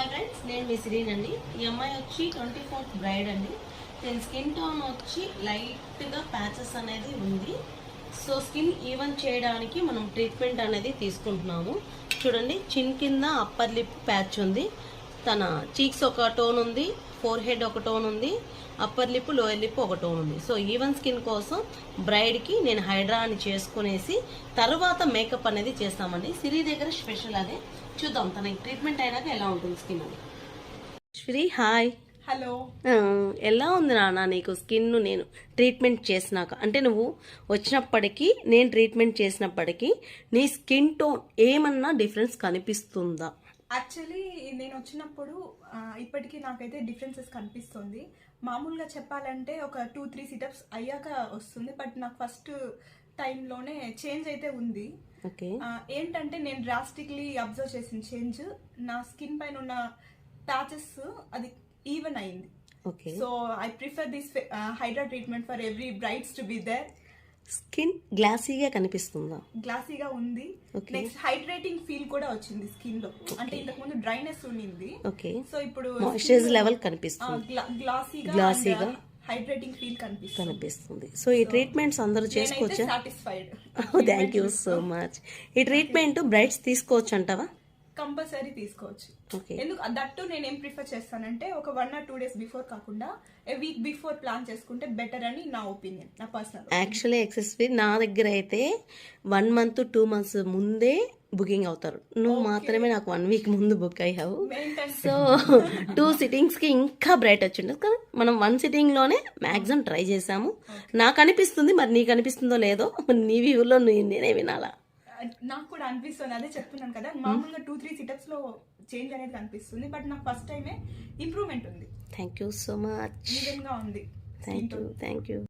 Hi friends, నేను మీ serene అండి. ఈ అమ్మాయి వచ్చి 24th బ్రైడ్ అండి. నేను స్కిన్ టోన్ వచ్చి లైట్గా ప్యాచెస్ అనేది ఉంది. సో స్కిన్ ఈవెన్ చేయడానికి మనం ట్రీట్మెంట్ అనేది తీసుకుంటున్నాము. చూడండి, చిన్ కింద అప్పర్ లిప్ ప్యాచ్ ఉంది, తన చీక్స్ ఒక టోన్ ఉంది, ఫోర్ హెడ్ ఒక టోన్ ఉంది, అప్పర్ లిప్ లోయర్ లిప్ ఒక టోన్ ఉంది. సో ఈవెన్ స్కిన్ కోసం బ్రైడ్కి నేను హైడ్రా అని చేసుకునేసి తర్వాత మేకప్ అనేది చేస్తామండి. సిరి దగ్గర స్పెషల్ అదే. చూద్దాం తనకి ట్రీట్మెంట్ అయినాక ఎలా ఉంటుంది స్కిన్ అని. శ్రీ హాయ్. హలో. ఎలా ఉంది నాన్న నీకు స్కిన్ నేను ట్రీట్మెంట్ చేసినాక? అంటే నువ్వు వచ్చినప్పటికీ నేను ట్రీట్మెంట్ చేసినప్పటికీ నీ స్కిన్ టోన్ ఏమన్నా డిఫరెన్స్ కనిపిస్తుందా? యాక్చువల్లీ నేను వచ్చినప్పుడు ఇప్పటికీ నాకైతే డిఫరెన్సెస్ కనిపిస్తుంది. మామూలుగా చెప్పాలంటే ఒక 2-3 సిటప్స్ అయ్యాక వస్తుంది, బట్ నాకు ఫస్ట్ టైంలోనే చేంజ్ అయితే ఉంది. ఏంటంటే నేను డ్రాస్టిక్లీ అబ్జర్వ్ చేసిన చేంజ్, నా స్కిన్ పైన ఉన్న ప్యాచెస్ అది ఈవెన్ అయింది. So I prefer this hydra treatment for every brides to be there. Skin గ్లాసీగా కనిపిస్తుందా? గ్లాసీగా ఉంది. నెక్స్ట్ హైడ్రేటింగ్ ఫీల్ కూడా వచ్చింది స్కిన్ లో. అంటే ఇంతకు ముందు డ్రైనెస్ ఉండింది, సో ఇప్పుడు మాయిశ్చరైజ్ లెవెల్ కనిపిస్తుంది, గ్లాసీగా హైడ్రేటింగ్ ఫీల్ కనిపిస్తుంది. సో ఈ ట్రీట్మెంట్స్ అందరూ చేసుకోవచ్చా? Satisfied. Thank you so much. ఈ ట్రీట్మెంట్ బ్రైడ్స్ తీసుకోవచ్చు అంటావా? కంపల్సరీ తీసుకోవచ్చు. ఎందుకు దట్టు నేను ఏం ప్రిఫర్ చేస్తానంటే ఒక 1 or 2 days బిఫోర్ కాకుండా ఏ వీక్ బిఫోర్ ప్లాన్ చేసుకుంటే బెటర్ అని నా ఒపీనియన్, నా పర్సనల్. యాక్చువల్లీ ఎక్సెస్వి నా దగ్గర అయితే 1 month 2 months ముందే బుకింగ్ అవుతారు. నువ్వు మాత్రమే నాకు 1 week ముందు బుక్ అయ్యావు. సో 2 sittings-కి ఇంకా బ్రైట్ వచ్చిండదు, కానీ మనం 1 sitting-లోనే మ్యాక్సిమం ట్రై చేసాము. నాకు అనిపిస్తుంది, మరి నీకు అనిపిస్తుందో లేదో నీ వ్యూలో నేనే వినాలా? నాకు కూడా అనిపిస్తుంది, అదే చెప్తున్నాను కదా. మామూలుగా 2-3 సిటప్స్ లో చేంజ్ అనేది కనిపిస్తుంది, బట్ నాకు ఫస్ట్ టైమే ఇంప్రూవ్మెంట్ ఉంది. Thank you so much. Even గా ఉంది. Thank you.